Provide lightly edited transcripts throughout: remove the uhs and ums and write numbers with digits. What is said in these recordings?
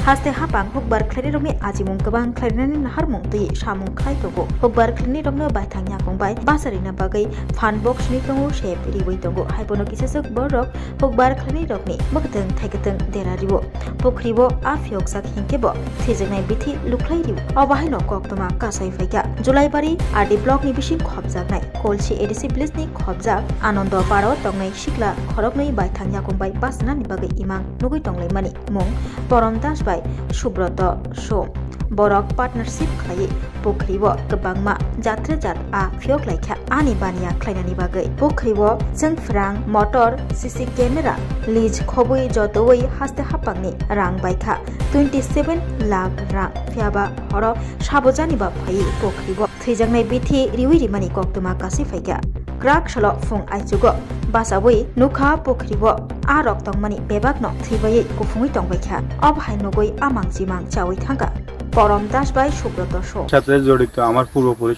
haste hapang hukbar khlani rokni ajimung gobang khlainani naharmung tui samung khlai tongo hukbar khlani rokno baithang yakong bai basarina bagai fan box ni tongo shape riwai tongo haipono kisasok borok hukbar khlani rokni mokateng thaikateng deraribo pokribo afyok sak hinkebo thijengnai bithi luklai riu obahaino koktoma kasai faika julaibari RD block ni bising khobjaknai kolsi ADC village ni khobjak anondo paro tongnai sikla khoroknai baithang yakong bai basna ni bagai imang nugui tonglai mani mung Poromdas bai Subroto Som borok partnership khlai pokribo kebangma jatre jat a fyok laikha ani bania khlainani bagai pokribo jengfrang motor CC camera lease khobui jotoi haste hapangni rang baikha 27 lakh rang phiaba horo sabojani ba phai pokribo theijangnai bithi riwi rimani koktuma kasi faika krak salo fung aichugo basabui nukha pokribo a rok tongmani bebakno theibai kufungui tongbaikha obhai nugoi amangji mang chawi thanga Poromdas bai Subroto Som সাথে জড়িত আমার পূর্বপুরুষ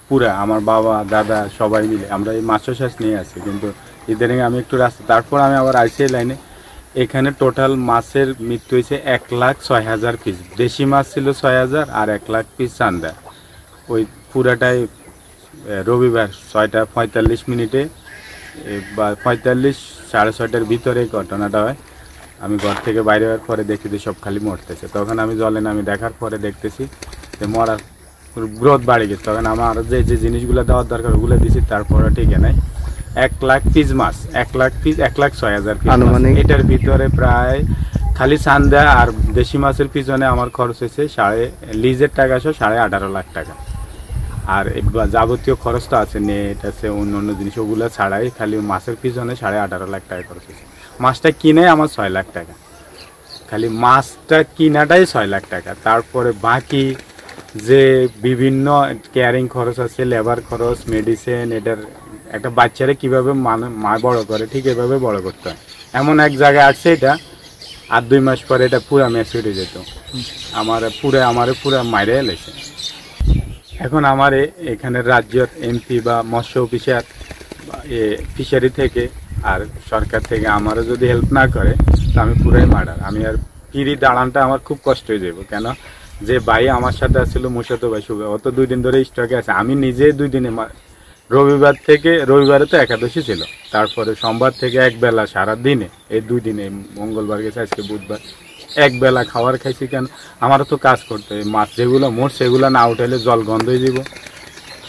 পুরা আমার বাবা দাদা সবাই মিলে আমরা এই মাছ চাষ নিয়ে আছি কিন্তু ইদানিং আমি একটু রাস্তা তারপর আমি আবার আইসি লাইনে এখানে টোটাল মাছের মৃত্যু হয়েছে 1,06,000 পিস দেশি মাছ ছিল 6,000 আর 1 লাখ পিস চান্দা ওই পুরাটাই রবিবার 6:45 বা 45 সাড়ে 6টার ভিতরে ঘটনাটা হয় আমি ঘর থেকে বাইরে হওয়ার পরে দেখি যে সব খালি মরতেছে তখন আমি জলে নামি দেখার পরে দেখতেছি যে মরার গ্রোথ বাড়ে গেছে তখন আমার যে জিনিসগুলো দেওয়ার দরকার ওগুলো দিছি তারপরে ঠিক নাই 1 লাখ পিস মাছ 1 লাখ পিস 1,06,000 পিস এটার ভিতরে প্রায় খালি চান্দা আর দেশি মাছের পিছনে আমার খরচ হয়েছে লিজের টাকা সহ 18.5 লাখ টাকা আর যাবতীয় খরচ তো আছে নেট আছে অন্য জিনিস ওগুলো ছাড়াই খালি মাছের পিছনে 18.5 লাখ টাকা খরচ হয়েছে মাছটা কিনে আমার 6 লাখ টাকা খালি মাছটা কিনাটাই 6 লাখ টাকা তারপরে বাকি যে বিভিন্ন কেয়ারিং খরচ আছে লেবার খরচ মেডিসিন এটার একটা বাচ্চারা কিভাবে মা বড় করে ঠিক এভাবে বড় করতে হয় এমন এক জায়গায় আছে এটা আর 2 মাস পরে এটা পুরা ম্যাচিউর হয়ে যেত আমার পুরা মাইরে এলেছে এখন আমার এখানে রাজ্যের এমপি বা মৎস্য অফিসার ফিশারি থেকে আর সরকার থেকে আমারও যদি হেল্প না করে তো আমি পুরাই মার্ডার আমি আর ফিরি দাঁড়ানটা আমার খুব কষ্ট হয়ে যাবো কেন যে ভাই আমার সাথে আসছিল মুশাতো ভাই শুভ ও তো 2 দিন ধরে স্টকে আছে আমি নিজে 2 দিনে রবিবারে তো একাদশী ছিল তারপরে সোমবার থেকে এক বেলা সারা দিনে এই 2 দিনে মঙ্গলবার গেছে আজকে বুধবার এক বেলা খাবার খাইছি কেন আমারও তো কাজ করতে মাছ যেগুলো সেগুলো না উঠাইলে জল গন্ধ হয়ে যাব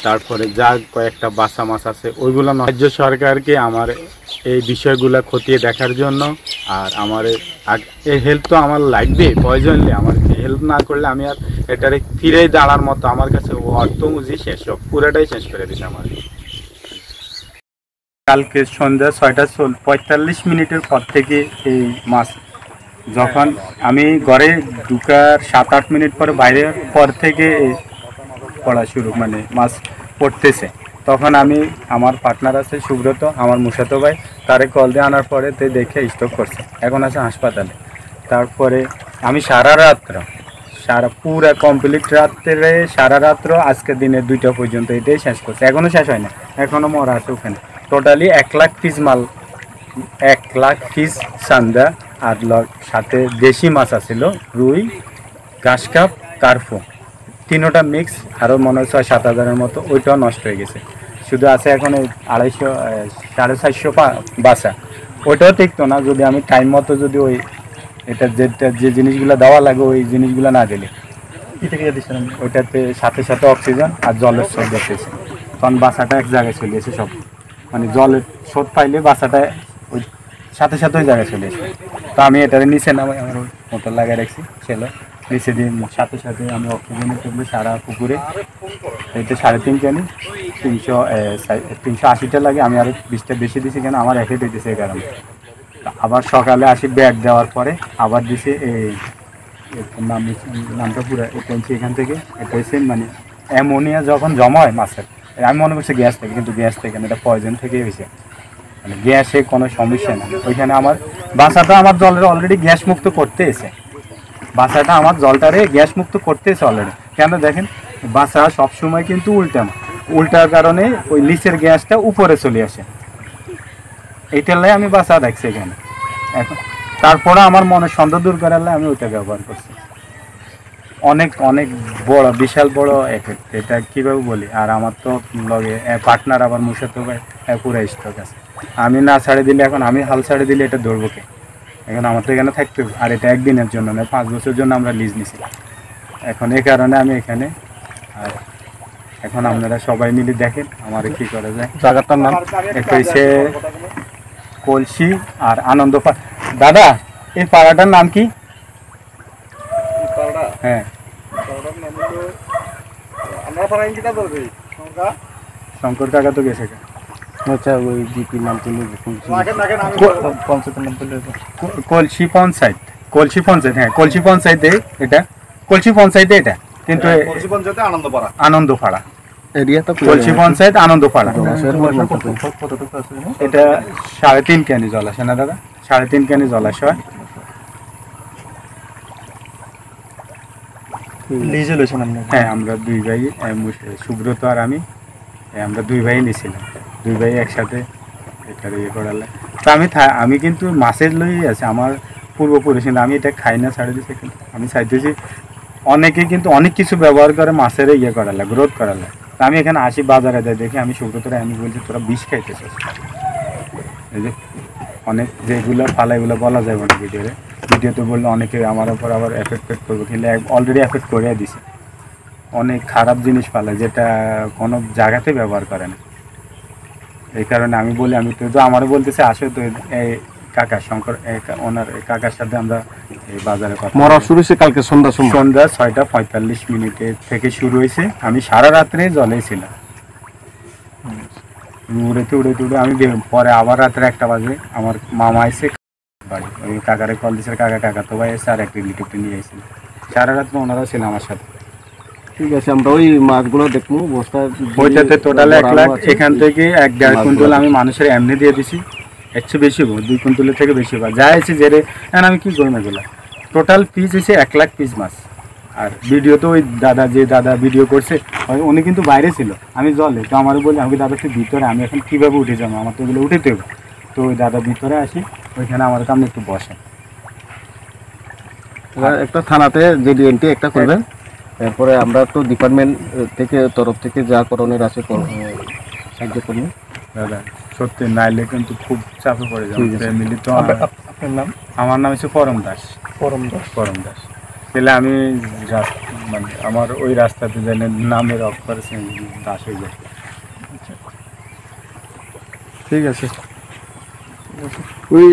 তারপরে যা কয়েকটা বাসা মাছ আছে ওইগুলো রাজ্য সরকারকে আমার এই বিষয়গুলো খতিয়ে দেখার জন্য আর আমার এই হেল্প তো আমার লাগবে প্রয়োজনলে আমার হেল্প না করলে আমি আর এটারে ফিরে দাঁড়ার মতো আমার কাছে অর্থ মুজি শেষ পুরোটাই শেষ করে দিচ্ছে আমার কালকে সন্ধ্যা 6:45 পর থেকে এই মাছ যখন আমি ঘরে ঢুকার 7-8 মিনিট পরে বাইরে পর থেকে পড়া শুরু মানে মাছ পড়তেছে তখন আমি আমার পার্টনার আছে সুব্রত আমার মুশাতো ভাই তারে কল দিয়ে আনার পরে তে দেখে স্টক করছে এখন আছে হাসপাতালে তারপরে আমি পুরা কমপ্লিট রাত্রে সারা রাত্র আজকে দিনে 2টা পর্যন্ত এটাই শেষ করছে এখনও শেষ হয় না এখনও মরা আছে ওখানে টোটালি 1 লাখ পিস মাল 1 লাখ পিস চান্দা আর সাথে দেশি মাছ আছিল রুই ঘাসকাপ কার্ফু তিনোটা মিক্স আরও মনে হয় 6-7 হাজারের মতো ওইটাও নষ্ট হয়ে গেছে শুধু আছে এখন 250-450 বাসা ওইটাও টিকতো না যদি আমি টাইম মতো যদি ওই যে জিনিসগুলো দেওয়া লাগে ওই জিনিসগুলো না দিলে ওইটাতে সাথে অক্সিজেন আর জলের স্রোত দেখতেছে তখন বাসাটা এক জায়গায় চলে এসে সব মানে জলের স্রোত পাইলে বাসাটা ওই সাথে ওই জায়গায় চলে এসে তো আমি এটারে নিচে নামাই আমার মোটর লাগিয়ে রাখছি ছিল নিচে দিয়ে সাথে আমি অক্সিজেনের টুকলো সারা পুকুরে এটা 3.5 কেনি 380টা লাগে আমি আরও 20টা বেশি দিছি কেন আমার একে দিতেছে এই কারণে আবার সকালে আসি ব্যাগ দেওয়ার পরে আবার দিছে এই নামটা পুরো এটেন্সি এখান থেকে এটা হচ্ছে মানে অ্যামোনিয়া যখন জমা হয় মাছের আমি মনে করছি গ্যাস থেকে কিন্তু গ্যাস থেকে না এটা পয়জন থেকেই হয়েছে মানে গ্যাসে কোনো সমস্যা না ওইখানে আমার বাসাটা আমার জলের অলরেডি গ্যাস মুক্ত করতে এসে বাসাটা আমার জলটারে গ্যাস মুক্ত করতে এসে অলরেডি কেন দেখেন বাসা সবসময় কিন্তু উল্টার কারণে ওই নিচের গ্যাসটা উপরে চলে আসে এইটার লাই আমি বাসা দেখছি এখানে এখন তারপরে আমার মনে সন্দেহ দূর করালে আমি ওইটা ব্যবহার করছি। অনেক অনেক বড়, বিশাল বড় এফেক্ট, এটা কীভাবে বলি। আর আমার তো লগে পার্টনার আবার মুসাতো ভাই পুরো স্টক আছে। আমি না ছাড়ে দিলে, এখন আমি হাল ছাড়ে দিলে এটা ধরবো কে? এখন আমার তো এখানে থাকতে হবে। আর এটা একদিনের জন্য নয়, 5 বছরের জন্য আমরা লিজ নিছি। এখন এই কারণে আমি এখানে। আর এখন আপনারা সবাই মিলে দেখেন আমার কি করা যায়। জায়গাটার নাম একটা হচ্ছে কলসি আর আনন্দ দাদা, এই পাড়াটার নাম কি? হ্যাঁ, শঙ্কর কাকা তো গেছে। আচ্ছা, ওই জিপির নাম তুলে পঞ্চায়েতের নাম তুলে কলসি পঞ্চায়েত, কলসি পঞ্চায়েত, হ্যাঁ কলসি পঞ্চায়েতে এটা, কলসি পঞ্চায়েতে এটা, কিন্তু আনন্দপাড়া এরিয়া তো কলসি পঞ্চায়েত আনন্দপাড়া। এটা 3.5 ক্যানি জলাশয় না দাদা? 3.5 ক্যানি জলাশয়। হ্যাঁ, আমরা 2 ভাই, সুব্রত আর আমি, আমরা 2 ভাই নিয়েছিলাম। 2 ভাই একসাথে এটা ইয়ে করালে। তো আমি কিন্তু মাছের লই আছে আমার পূর্বপুরুষ, আমি এটা খাই না, ছাড়ে দিচ্ছি। কিন্তু আমি চাইতেছি, অনেকে কিন্তু অনেক কিছু ব্যবহার করে মাছের ইয়ে করালে, গ্রোথ করালে। তো আমি এখানে আসি, বাজারে যাই, দেখি আমি সুব্রতরা আমি বলছি তোরা বিষ খাইতেছিস। এই যে অনেক যেগুলো ফালা, এগুলো বলা যাবে না ভিডিওতে বললে অনেকে আমার উপর আবার এফেক্ট করবে, কিন্তু অলরেডি এফেক্ট করে দিছে। অনেক খারাপ জিনিস ফালে, যেটা কোনো জায়গাতে ব্যবহার করে না। এই কারণে আমি বলি, আমি তো আমারও বলতেছে আসো তো এই কাকা শঙ্কর ওনার কাকার সাথে আমরা এই বাজারে কথা। মরা শুরু হয়েছে কালকে সন্ধ্যা 6:45 থেকে শুরু হয়েছে। আমি সারা রাত্রে জলেই ছিলাম, উড়েতে আমি পরে আবার রাত্রে 1টা বাজে আমার মামা এসে বাড়ি, ওই কাকারে কল দিয়েছে, কাকা তো ভাই এসে আর একটা রিলেটিভকে নিয়ে এসেছিল। সারা রাত্রে ওনারা ছিল আমার সাথে। ঠিক আছে, আমরা ওই মাছগুলো দেখবো বস্তা। ওইটাতে টোটাল 1 লাখ, এখান থেকে 1.5 কুইন্টাল আমি মানুষের এমনি দিয়ে দিছি। এর চেয়ে বেশি হবো, 2 কুইন্টালের থেকে বেশি হবো যা আছে যে। এখন আমি কি করবো এগুলো? টোটাল পিস এসে 1 লাখ পিস মাছ। আর ভিডিও তো ওই দাদা ভিডিও করছে, উনি কিন্তু বাইরে ছিল, আমি জলে। তো আমার বলি, আমি দাদা তুই ভিতরে, আমি এখন কীভাবে উঠে যাবো, আমার তো এগুলো উঠেতে হবে। তো ওই দাদা ভিতরে আসি, ওইখানে আমার কামনে একটু বসে। একটা থানাতে জেডিএনটি একটা করবেন, এরপরে আমরা তো ডিপার্টমেন্ট থেকে তরফ থেকে যা করণের আছে সাহায্য করবেন দাদা। সত্যি নাইলে কিন্তু খুব চাপে পড়ে যাবে ফ্যামিলি। তো আপনার নাম? আমার নাম হচ্ছে পরম দাস। তাহলে আমি মানে আমার ওই রাস্তাতে জানেন নামের অক্ষর দাস হয়ে যায়। ঠিক আছে, ওই